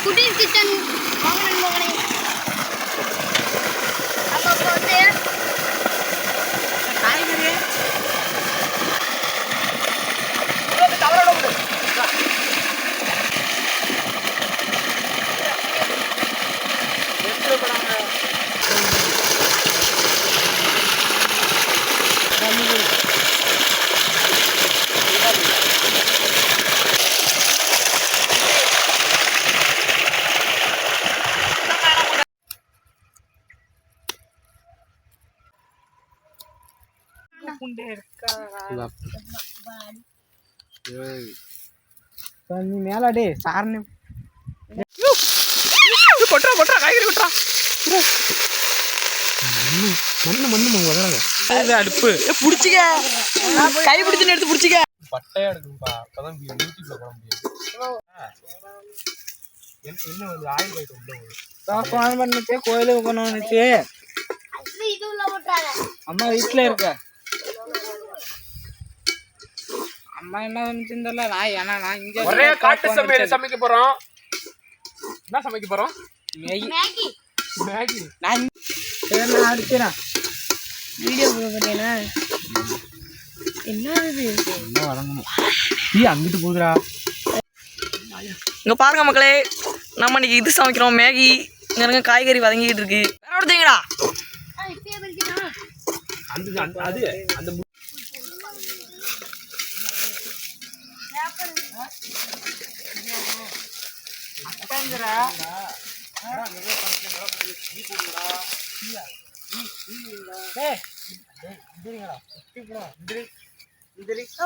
குட்டீஸ் கிச்சன் வாங்க நண்பர்களே. அப்போ வந்து காய்கறி தவறோட விடு. எப்படி போறாங்க? நீ மேலாடே சாரணி கொட்டுறா கொட்டுறா காய்கறி கொட்டுறா. மண்ணு உதறாங்க. அடுப்பு பிடிச்சிக்க கை பிடிச்சுன்னு எடுத்து பிடிச்சிக்க. பட்டையா எடுக்கும்பா. அப்பதான் யூடியூப்ல போட முடியும். என்ன வந்து ஆயில் ஐட்டம் உள்ள ஃபோன் பண்ணிச்சு கோயிலுக்கு போனோம்னுச்சு. இது உள்ள போட்டாங்க. அம்மா வீட்டில் இருக்க. அம்மா என்ன வந்துச்சுன்னு நான் இங்கே ஒரே காட்டு சமையல் சமைக்க போறோம். என்ன சமைக்க போறோம்? Maggi Maggi Maggi. நான் அடிச்சுறேன். வீடியோ போடுறேனா? என்ன இது? என்ன வழங்கணும்? அங்கிட்டு போகுதுடா. இங்கே பாருங்க மக்களே, நம்ம இன்னைக்கு இது சமைக்கிறோம் மேகி. இங்கே இருக்க காய்கறி வதங்கிட்டு இருக்கு. வேற ஒருத்தீங்களா இப்பயே பறிக்கணும். அந்த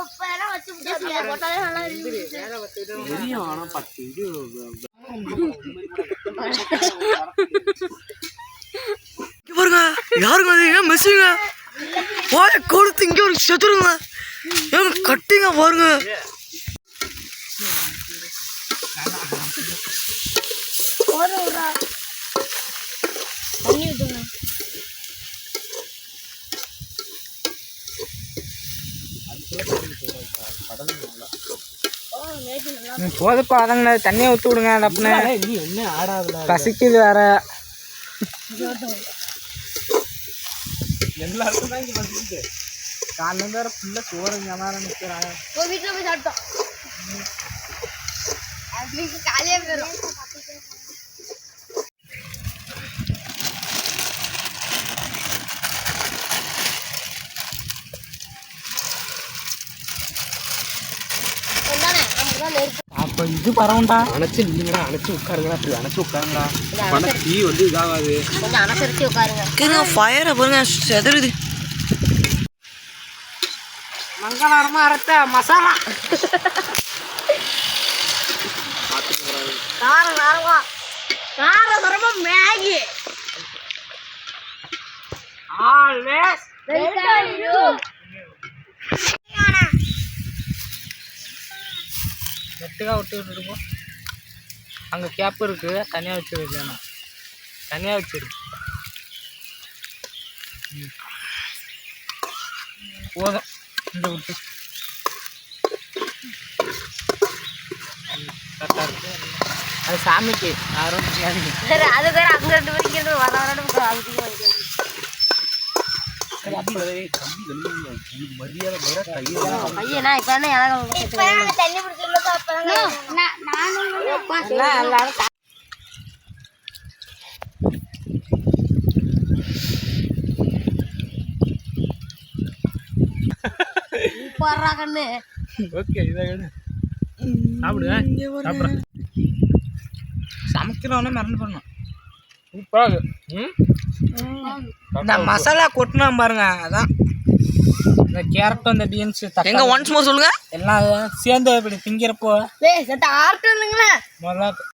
உப்பெல்லாம் வச்சு விட்டாங்க. போட்டாலே நல்லா இருக்கு. பாருங்க யாருங்க அது? ஏன் மெஸ்ஸுங்க வாய கொடுத்து இங்கே ஒரு செத்துருங்க. ஏங்க கட்டிங்க பாருங்க. தண்ணி ஊத்துங்க. போதுப்பா அதங்க தண்ணியை ஊற்றி விடுங்க. டப்புன்னு நீ என்ன ஆடாதுல பசிக்குது வேற. எல்லாருக்கும் தான் இங்க பசிக்குது. காலையில் வேற ஃபுல்லாக சோறுங்க மாதிரி நிற்கிறாங்க. போய் வீட்டில் போய் சாப்பிட்டோம். அட்லீஸ்ட் காலியாக போயிடும். அப்போ இது பரவண்டா. அணைச்சு நின்னுங்கடா, அணைச்சு உட்காருங்கடா. அப்படி அணைச்சு உட்காருங்கடா. பண தீ வந்து இதாகாது. கொஞ்சம் அனுசரிச்சு உட்காருங்க. ஃபயரை பாருங்க செதறுது. மங்களகரமாக அரைச்ச மசாலா. காரசாரமா மேகி. ஆல்வேஸ் நெட்டுக்காக விட்டு இருப்போம். அங்கே கேப் இருக்குது. தனியாக வச்சிரு. இல்லைண்ணா தனியாக வச்சிரு. போதும் இந்த விட்டு கரெக்டாக இருக்கு. அது சாமிக்கு யாரும் சரி, அது வேற அங்க 2 பேரும் இங்க வர பையனா இப்ப தண்ணி பிடிச்சிருந்தா கண்ணு. ஓகே இதான் சாப்பிடு. சமைக்கிறவனே மறந்து பண்ணணும். சூப்பராக இந்த மசாலா கொட்டினா பாருங்க. அதான் இந்த கேரட்டும் இந்த பீன்ஸு எங்க ஒன்ஸ் மோர் சொல்லுங்க. எல்லாம் சேர்ந்து இப்படி திங்கிறப்போ ஆர்ட்டு இல்லைங்களா முதல்ல